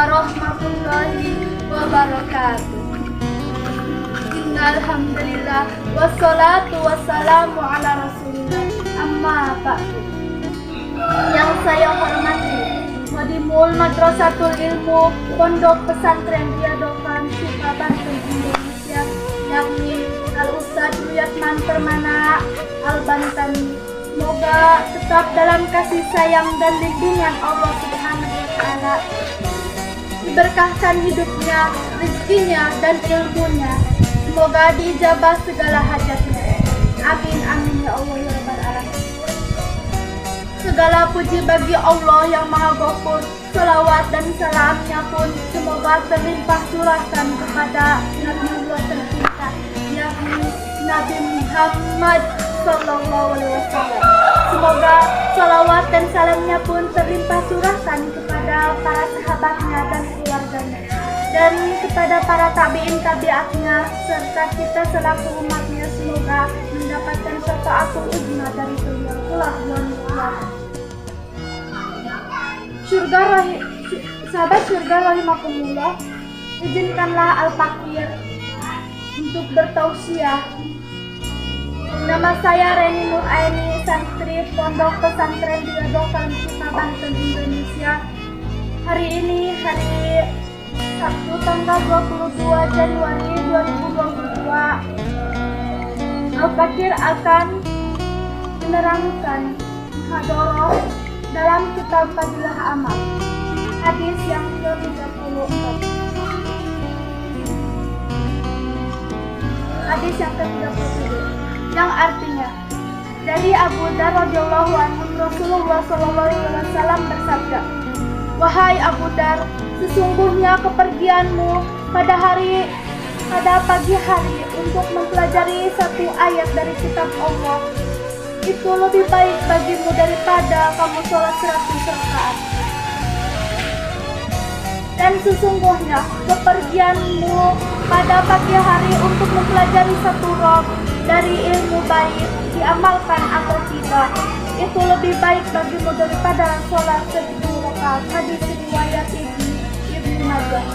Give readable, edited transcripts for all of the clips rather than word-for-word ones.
warahmatullahi wabarakatuh. Innalhamdulillah wassalatu wassalamu ala rasulillah amma ba'du. Yang saya hormati Wadimul Madrasatul Ilmu Pondok Pesantren Riyadhofan Syifa Banten Indonesia, yakni Al-Ustadz Ruyatman Permana Al-Bantani. Semoga tetap dalam kasih sayang dan lindungan Allah Subhanahu wa Ta'ala. Diberkahkan hidupnya, rezekinya, dan ilmunya. Semoga diijabah segala hajatnya. Amin amin ya Allah ya Rabbal Alamin. Segala puji bagi Allah yang Maha Ghafur. Salawat dan salamnya pun semoga terlimpah curahkan kepada Nabi Allah tercinta, yakni Nabi Muhammad Sallallahu Alaihi Wasallam. Semoga salawat dan salamnya pun terlimpah curahkan kepada para sahabatnya dan keluarganya, dan kepada para tabi'in tabi'atnya, serta kita selaku umatnya. Semoga mendapatkan syafaatul uzma dari beliau kelak yang mulia. Sahabat surga rahimakumullah, izinkanlah Al-Fakir untuk bertausiah. Nama saya Reni Nur Aini, santri Pondok Pesantren Riyadhofan Syifa Banten Indonesia. Hari ini hari Sabtu tanggal 22 Januari 2022. Al-Fakir akan menerangkan muhadharah dalam kitab Fadilah Amal, hadis yang ke-34. Hadis yang ke-33, yang artinya, dari Abu Dzar radhiyallahu anhu, Rasulullah sallallahu alaihi wasallam bersabda, "Wahai Abu Dzar, sesungguhnya kepergianmu pada pagi hari untuk mempelajari satu ayat dari kitab Allah itu lebih baik bagimu daripada kamu sholat 100 rakaat. Dan sesungguhnya kepergianmu pada pagi hari untuk mempelajari satu rob dari ilmu baik, diamalkan atau tidak, itu lebih baik bagimu daripada sholat 1000 rakaat." Hadis riwayat Ibnu Majah.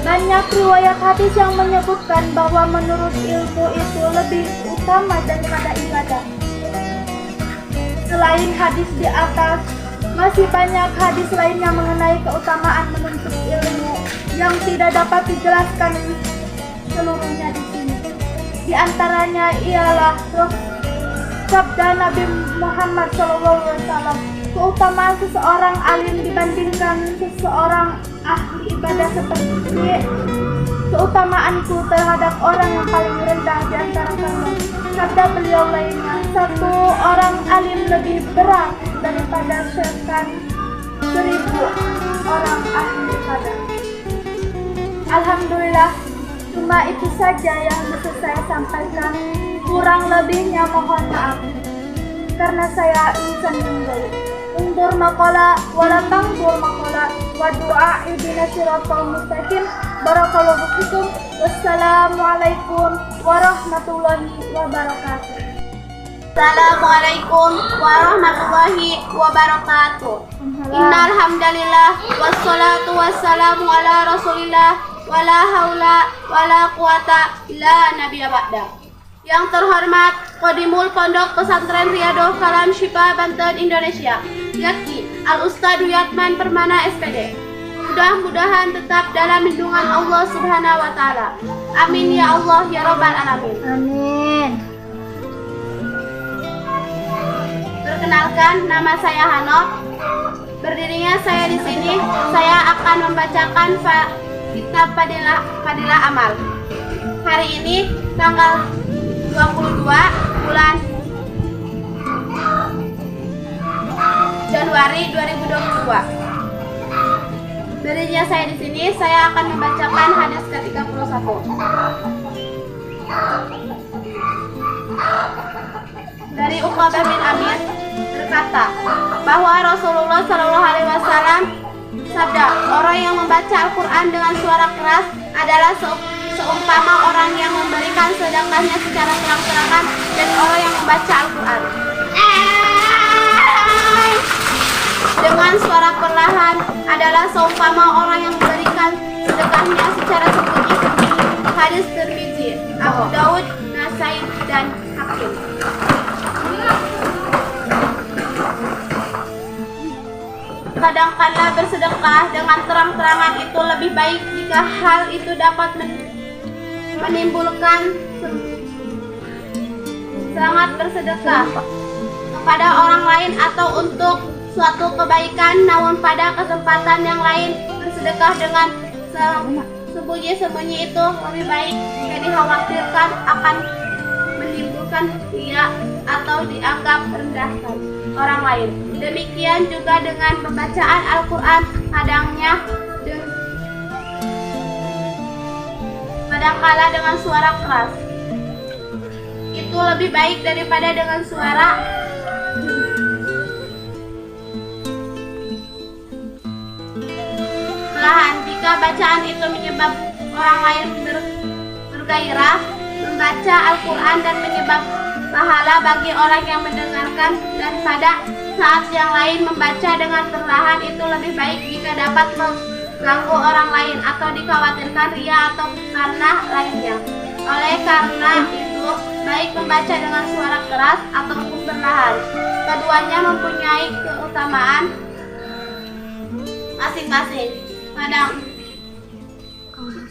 Banyak riwayat hadis yang menyebutkan bahwa menurut ilmu itu lebih utama daripada ibadah. Selain hadis di atas, masih banyak hadis lainnya mengenai keutamaan menuntut ilmu yang tidak dapat dijelaskan seluruhnya di sini. Di antaranya ialah sabda Nabi Muhammad SAW, keutamaan seseorang alim dibandingkan seseorang ahli ibadah seperti keutamaanku terhadap orang yang paling rendah di antara kamu. Sabda beliau lainnya, satu orang alim lebih berat daripada setan 1000 orang ahli ibadah. Alhamdulillah, cuma itu saja yang bisa saya sampaikan. Kurang lebihnya mohon maaf, karena saya insan yang baik. Undur maqala wala tangdur maqala wa du'a ibina siratal mustaqim. Barakallahu fikum. Wassalamualaikum warahmatullahi wabarakatuh. Assalamualaikum warahmatullahi wabarakatuh. Innal hamdalillah wassalatu wassalamu ala rasulillah wala haula wala quwata illa nabiyya ba'da. Yang terhormat Qadimul Pondok Pesantren Riyadhofan Syifa Banten Indonesia, yakni Al-Ustadz Ruyatman Permana SPD. Mudah-mudahan tetap dalam lindungan Allah Subhanahu wa Ta'ala. Amin ya Allah ya Rabbal Alamin. Amin. Perkenalkan, nama saya Hanok. Berdirinya saya di sini, saya akan membacakan kitab Fadilah Amal. Hari ini tanggal 22 bulan Januari 2022. Berdirinya saya di sini, saya akan membacakan hadis ke-31. Dari Uqbah bin Amir berkata bahwa Rasulullah Shallallahu Alaihi Wasallam sabda, orang yang membaca Al-Quran dengan suara keras adalah seumpama orang yang memberikan sedekahnya secara terang-terangan dan orang yang membaca Al-Quran. dengan suara perlahan adalah seumpama orang yang memberikan sedekahnya secara sembunyi-sembunyi. Hadis Tirmizi, Abu Daud, Nasai, dan Hakim. Kadangkala bersedekah dengan terang-terangan itu lebih baik jika hal itu dapat menimbulkan semangat bersedekah kepada orang lain atau untuk suatu kebaikan, namun pada kesempatan yang lain bersedekah dengan sembunyi-sembunyi itu lebih baik jika dikhawatirkan akan menimbulkan riya atau dianggap rendahkan orang lain. Demikian juga dengan pembacaan Al-Quran, kadangkala dengan suara keras. Itu lebih baik daripada dengan suara perlahan. Jika bacaan itu menyebabkan orang lain bergairah membaca Al-Quran dan menyebabkan pahala bagi orang yang mendengarkan, dan pada saat yang lain membaca dengan perlahan, itu lebih baik jika dapat mengganggu orang lain atau dikhawatirkan riya atau karena lainnya. Oleh karena itu, baik membaca dengan suara keras ataupun perlahan, keduanya mempunyai keutamaan masing-masing.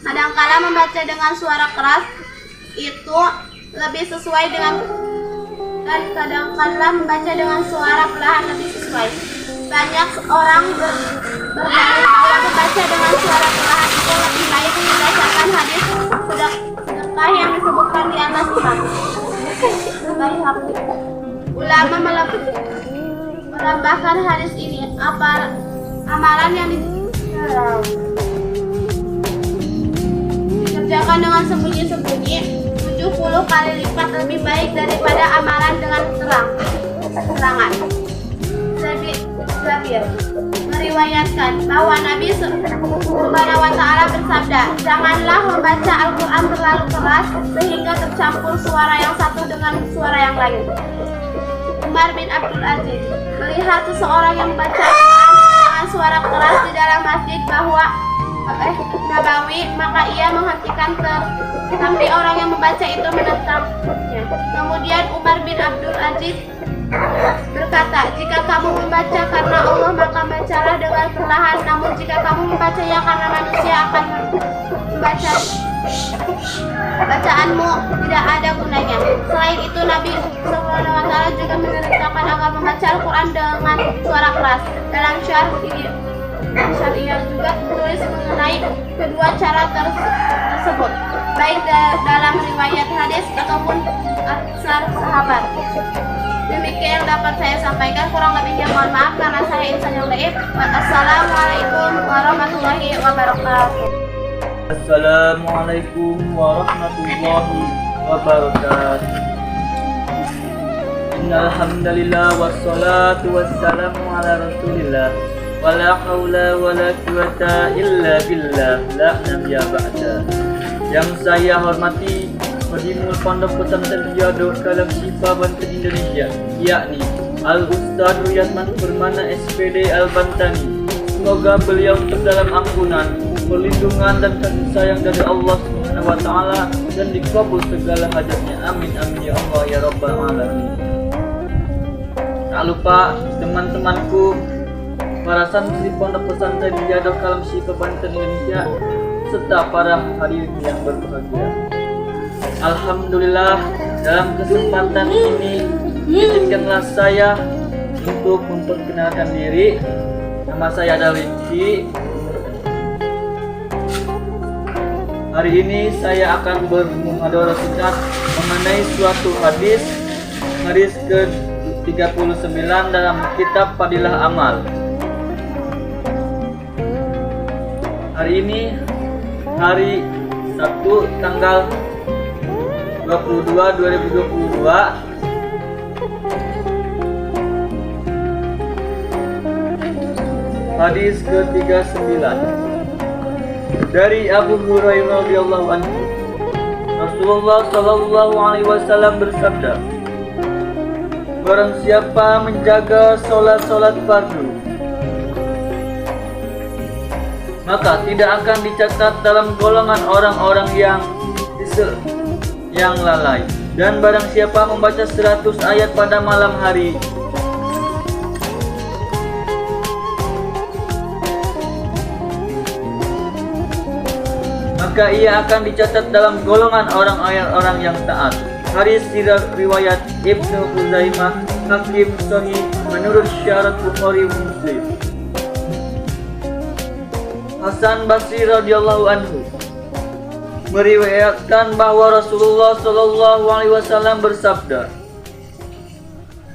Kadangkala membaca dengan suara keras itu lebih sesuai dengan, dan kadangkala membaca dengan suara perlahan lebih sesuai. Banyak orang berdalil bahwa membaca dengan suara perlahan itu lebih baik berdasarkan hadis sedekah yang disebutkan di atas ulama menambahkan hadis ini amalan yang dikerjakan dengan sembunyi-sembunyi 70 kali lipat lebih baik daripada amalan dengan terangan. Jabir meriwayatkan bahwa Nabi Subhanahu wa Ta'ala bersabda, "Janganlah membaca Al-Quran terlalu keras sehingga tercampur suara yang satu dengan suara yang lain." Umar bin Abdul Aziz melihat seseorang yang membaca Al-Quran dengan suara keras di dalam masjid Nabawi, maka ia menghentikan sampai orang yang membaca itu menentangnya. Kemudian Umar bin Abdul Aziz berkata, "Jika kamu membaca karena Allah, maka bacalah dengan perlahan. Namun jika kamu membacanya karena manusia akan membaca bacaanmu tidak ada gunanya." Selain itu, Nabi SAW juga memerintahkan agar membaca Al-Quran dengan suara keras. Dalam syariah juga menulis mengenai kedua cara tersebut, baik dalam riwayat hadis ataupun asar sahabat. Demikian yang dapat saya sampaikan, kurang lebihnya mohon maaf karena saya insan yang dhaif. Wassalamualaikum warahmatullahi wabarakatuh. Assalamualaikum warahmatullahi wabarakatuh. Innal hamdalillah wassalatu wassalamu ala rasulillah wala haula wala quwata illa billah la nabiyya ba'da. Yang saya hormati Pendimul Pondok Pesantren Riyadhah Kalam Syifa Banten Indonesia, yakni Al-Ustaz Ruyatman Permana SPD Al-Bantani. Semoga beliau terdalam ampunan, perlindungan dan kasih sayang dari Allah Subhanahu wa Ta'ala dan dikabul segala hajatnya. Amin amin ya Allah ya Rabbal Alamin. Tak lupa teman-temanku, para santri Pondok Pesantren Riyadhah Kalam Syifa Banten Indonesia, serta para hadirin yang berbahagia. Alhamdulillah, dalam kesempatan ini izinkanlah saya untuk memperkenalkan diri. Nama saya adalah Rizky. Hari ini saya akan bermuhadharah singkat mengenai suatu hadis ke-39 dalam kitab Fadilah Amal. Hari ini hari Sabtu tanggal 22/2022 hadis ke-39 dari Abu Hurairah radhiyallahu anhu. Rasulullah sallallahu alaihi wasallam bersabda, "Barang siapa menjaga salat fardu maka tidak akan dicatat dalam golongan orang-orang yang lalai. Dan barang siapa membaca 100 ayat pada malam hari, maka ia akan dicatat dalam golongan orang-orang yang taat. Hadis riwayat Ibnu Huzaimah, Hakim Sahih menurut syarat Bukhari Muslim. Hasan Basri radhiyallahu anhu meriwayatkan bahwa Rasulullah Shallallahu alaihi wasallam bersabda,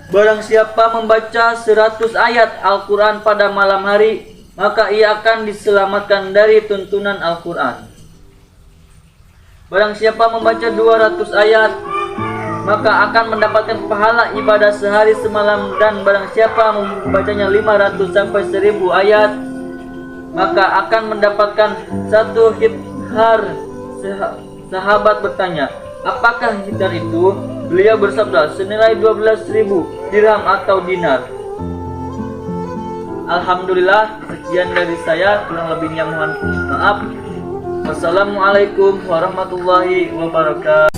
barang siapa membaca 100 ayat Al-Quran pada malam hari, maka ia akan diselamatkan dari tuntunan Al-Quran. Barang siapa membaca 200 ayat, maka akan mendapatkan pahala ibadah sehari semalam. Dan barang siapa membacanya 500 sampai 1000 ayat, maka akan mendapatkan satu hithar. Sahabat bertanya, apakah hithar itu? Beliau bersabda, senilai 12.000 dirham atau dinar. Alhamdulillah, sekian dari saya, kurang lebihnya mohon maaf. Wassalamualaikum warahmatullahi wabarakatuh.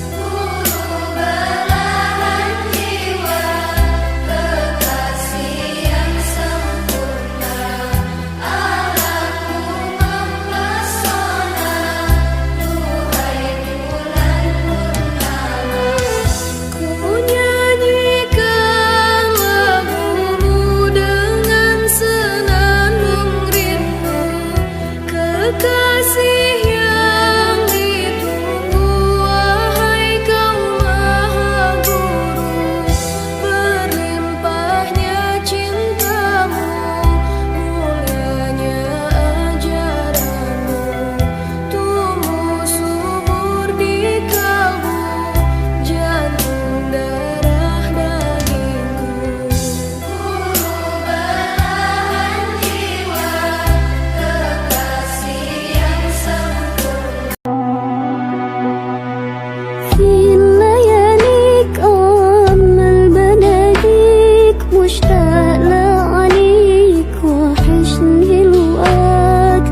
مشتاق لعليك وحشني الوقت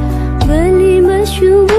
بالي مشغول